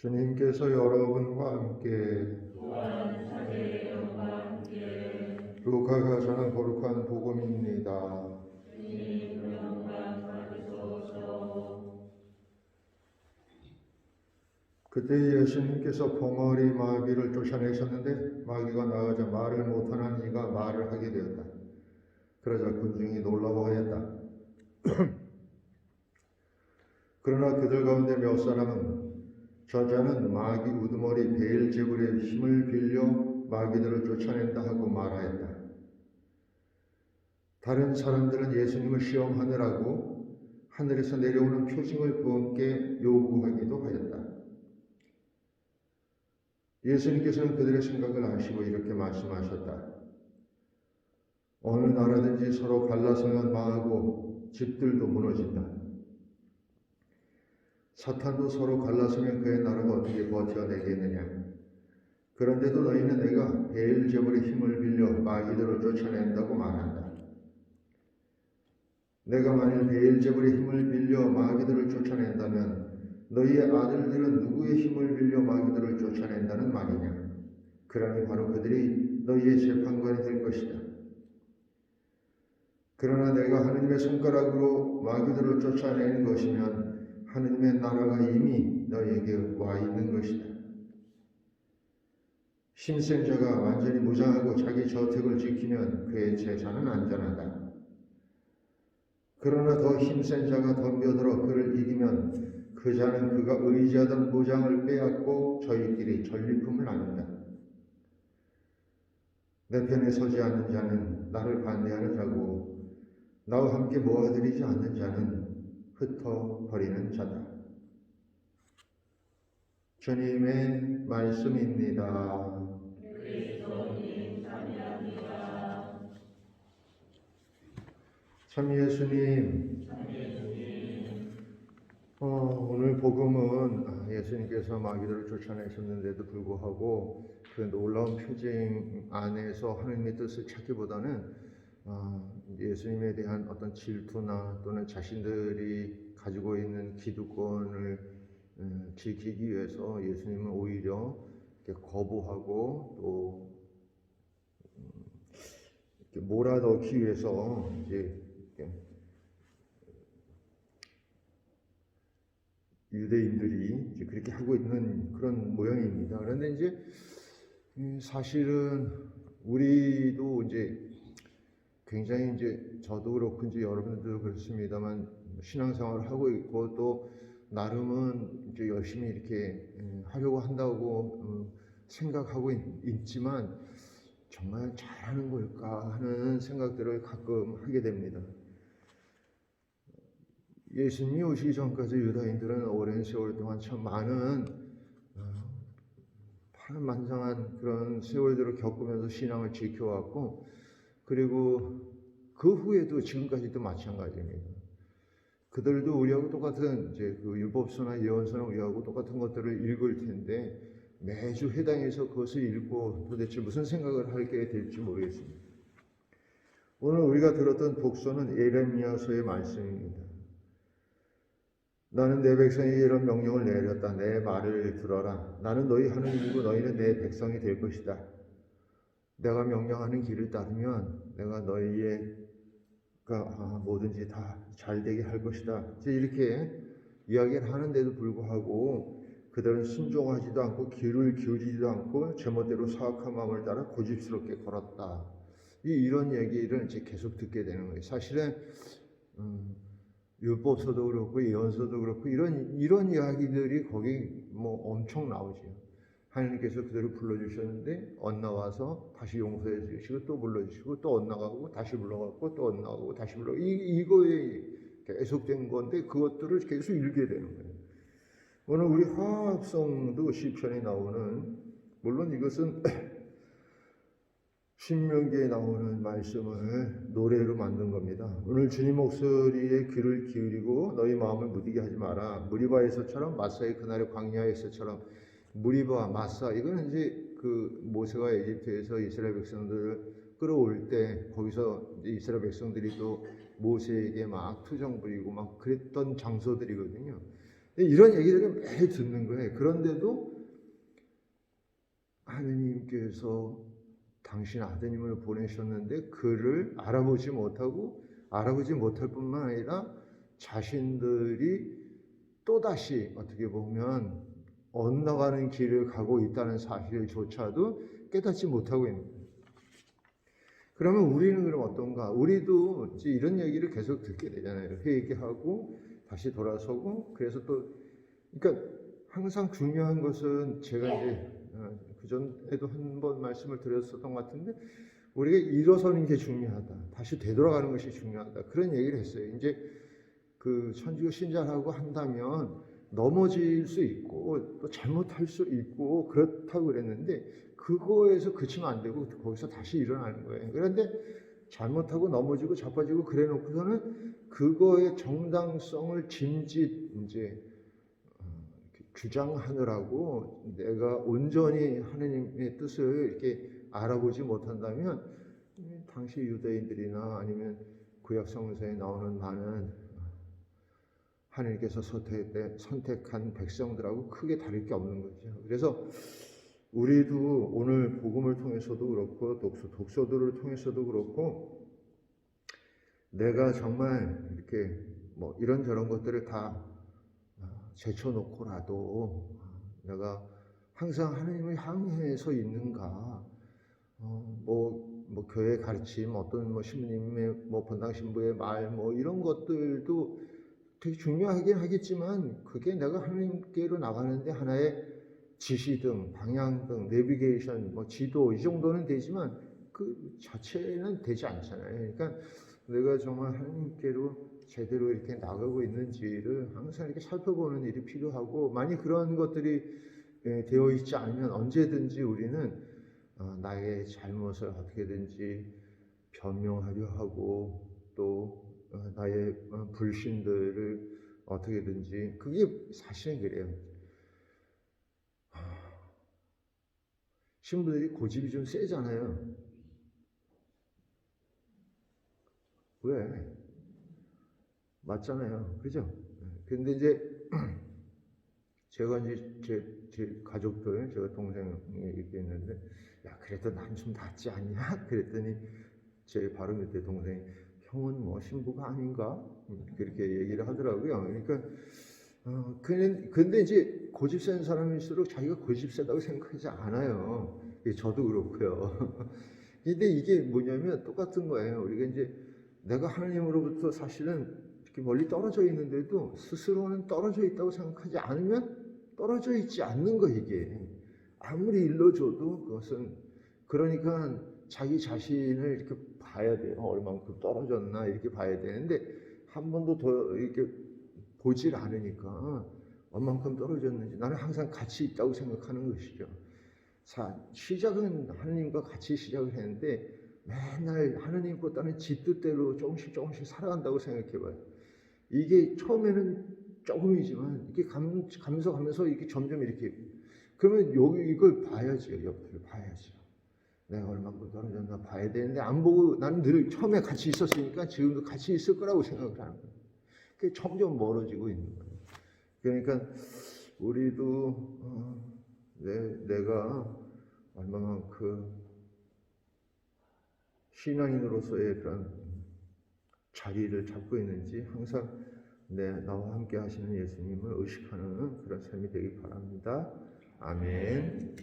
주님께서 여러분과 함께 또한 사제의 영과 함께 루카가 전한 거룩한 복음입니다. 주님 영광 받으소서. 그때 예수님께서 봉어리 마귀를 쫓아내셨는데 마귀가 나가자 말을 못하는 이가 말을 하게 되었다. 그러자 군중이 놀라워하였다. 그러나 그들 가운데 몇 사람은 저자는 마귀 우두머리 베엘제불의 힘을 빌려 마귀들을 쫓아낸다 하고 말하였다. 다른 사람들은 예수님을 시험하느라고 하늘에서 내려오는 표징을 그분께 요구하기도 하였다. 예수님께서는 그들의 생각을 아시고 이렇게 말씀하셨다. 어느 나라든지 서로 갈라서면 망하고 집들도 무너진다. 사탄도 서로 갈라서면 그의 나라가 어떻게 버텨내겠느냐. 그런데도 너희는 내가 베엘제불의 힘을 빌려 마귀들을 쫓아낸다고 말한다. 내가 만일 베엘제불의 힘을 빌려 마귀들을 쫓아낸다면 너희의 아들들은 누구의 힘을 빌려 마귀들을 쫓아낸다는 말이냐. 그러니 바로 그들이 너희의 재판관이 될 것이다. 그러나 내가 하느님의 손가락으로 마귀들을 쫓아내는 것이면 하느님의 나라가 이미 너희에게 와 있는 것이다. 힘센 자가 완전히 무장하고 자기 저택을 지키면 그의 재산은 안전하다. 그러나 더 힘센 자가 덤벼들어 그를 이기면 그 자는 그가 의지하던 무장을 빼앗고 저희끼리 전리품을 나눈다. 내 편에 서지 않는 자는 나를 반대하는 자고 나와 함께 모아들이지 않는 자는 흩어버리는 자다. 주님의 말씀입니다. 그리스도님 찬양합니다. 참 예수님, 오늘 복음은 예수님께서 마귀들을 쫓아내셨는데도 불구하고 그 놀라운 표징 안에서 하나님의 뜻을 찾기보다는 예수님에 대한 어떤 질투나 또는 자신들이 가지고 있는 기득권을 지키기 위해서 예수님은 오히려 거부하고 또 몰아넣기 위해서 이제 유대인들이 이제 그렇게 하고 있는 그런 모양입니다. 그런데 이제 사실은 우리도 이제 굉장히 이제 저도 그렇고 이제 여러분들도 그렇습니다만 신앙생활을 하고 있고 또 나름은 이제 열심히 이렇게 하려고 한다고 생각하고 있지만 정말 잘하는 걸까 하는 생각들을 가끔 하게 됩니다. 예수님이 오시기 전까지 유다인들은 오랜 세월 동안 참 많은 파란만장한 그런 세월들을 겪으면서 신앙을 지켜왔고 그리고 그 후에도 지금까지도 마찬가지입니다. 그들도 우리하고 똑같은 이제 그 율법서나 예언서나 우리하고 똑같은 것들을 읽을 텐데 매주 해당해서 그것을 읽고 도대체 무슨 생각을 하게 될지 모르겠습니다. 오늘 우리가 들었던 독서는 예레미야서의 말씀입니다. 나는 내 백성에게 이런 명령을 내렸다. 내 말을 들어라. 나는 너희 하나님이고 너희는 내 백성이 될 것이다. 내가 명령하는 길을 따르면 내가 너희가 뭐든지 다 잘되게 할 것이다. 이렇게 이야기를 하는데도 불구하고 그들은 순종하지도 않고 귀를 기울이지도 않고 제멋대로 사악한 마음을 따라 고집스럽게 걸었다. 이런 얘기를 이제 계속 듣게 되는 거예요. 사실은 율법서도 그렇고 예언서도 그렇고 이런 이야기들이 거기 뭐 엄청 나오죠. 하나님께서 그들을 불러주셨는데 엇나와서 다시 용서해 주시고 또 불러주시고 또 엇나가고 다시 불러가고 또 엇나가고 다시 불러가고 이거에 계속된 건데 그것들을 계속 읽게 되는 거예요. 오늘 우리 화합성도 시편에 나오는 물론 이것은 신명기에 나오는 말씀을 노래로 만든 겁니다. 오늘 주님 목소리에 귀를 기울이고 너희 마음을 무디게 하지 마라. 무리바에서처럼 마사의 그날의 광야에서처럼 무리바 마사 이거는 이제 그 모세가 에집트에서 이스라엘 백성들을 끌어올 때 거기서 이제 이스라엘 백성들이 또 모세에게 막 투정 부리고 막 그랬던 장소들이거든요. 이런 얘기들을 매일 듣는 거예요. 그런데도 하느님께서 당신 아드님을 보내셨는데 그를 알아보지 못할 뿐만 아니라 자신들이 또다시 어떻게 보면 엇나가는 길을 가고 있다는 사실조차도 깨닫지 못하고 있는 거예요. 그러면 우리는 그럼 어떤가? 우리도 이제 이런 얘기를 계속 듣게 되잖아요. 회개하고 다시 돌아서고. 그래서 또 그러니까 항상 중요한 것은 제가 이제 그전에도 한 번 말씀을 드렸었던 것 같은데, 우리가 일어서는 게 중요하다. 다시 되돌아가는 것이 중요하다. 그런 얘기를 했어요. 이제 그 천주교 신자라고 한다면 넘어질 수 있고 또 잘못할 수 있고 그렇다고 그랬는데, 그거에서 그치면 안 되고 거기서 다시 일어나는 거예요. 그런데 잘못하고 넘어지고 자빠지고 그래 놓고서는 그거의 정당성을 짐짓 이제 주장하느라고 내가 온전히 하느님의 뜻을 이렇게 알아보지 못한다면, 당시 유대인들이나 아니면 구약 성서에 나오는 많은 하느님께서 선택한 백성들하고 크게 다를 게 없는 거죠. 그래서 우리도 오늘 복음을 통해서도 그렇고 독서들을 통해서도 그렇고, 내가 정말 이렇게 뭐 이런저런 것들을 다 제쳐놓고라도 내가 항상 하나님을 향해서 있는가, 뭐 교회 가르침, 어떤 뭐 신부님의 뭐 본당 신부의 말, 뭐 이런 것들도 되게 중요하긴 하겠지만, 그게 내가 하나님께로 나가는데 하나의 지시등, 방향등, 내비게이션, 뭐 지도 이 정도는 되지만 그 자체는 되지 않잖아요. 그러니까 내가 정말 하나님께로 제대로 이렇게 나가고 있는지를 항상 이렇게 살펴보는 일이 필요하고, 만약 그런 것들이 되어 있지 않으면 언제든지 우리는 나의 잘못을 어떻게든지 변명하려 하고, 또 나의 불신들을 어떻게든지, 그게 사실은 그래요. 신부들이 고집이 좀 세잖아요. 왜? 맞잖아요. 그죠? 근데 이제 제가 이제 제 가족들, 제가 동생이 얘기했는데, 야, 그래도 난 좀 낫지 않냐? 그랬더니 제 바로 밑에 동생이, 형은 뭐 신부가 아닌가? 그렇게 얘기를 하더라고요. 그러니까 근데 이제 고집 센 사람일수록 자기가 고집 세다고 생각하지 않아요. 저도 그렇고요. 근데 이게 뭐냐면 똑같은 거예요. 우리가 이제 내가 하나님으로부터 사실은 이렇게 멀리 떨어져 있는데도 스스로는 떨어져 있다고 생각하지 않으면 떨어져 있지 않는 거, 이게. 아무리 일러줘도 그것은, 그러니까 자기 자신을 이렇게 봐야 돼요. 얼만큼 떨어졌나 이렇게 봐야 되는데, 한 번도 더 이렇게 보질 않으니까 얼만큼 떨어졌는지, 나는 항상 같이 있다고 생각하는 것이죠. 시작은 하느님과 같이 시작을 했는데 맨날 하느님보다는 지 뜻대로 조금씩 살아간다고 생각해봐요. 이게 처음에는 조금이지만 이게 감소하면서 이게 점점 이렇게, 그러면 이걸 봐야죠. 옆을 봐야죠. 내가 얼마큼 떨어졌나 봐야 되는데 안 보고 나는 늘 처음에 같이 있었으니까 지금도 같이 있을 거라고 생각을 하는 거예요. 그게 점점 멀어지고 있는 거예요. 그러니까 우리도 내가 얼마만큼 신앙인으로서의 그런 자리를 잡고 있는지 항상 나와 함께 하시는 예수님을 의식하는 그런 삶이 되길 바랍니다. 아멘.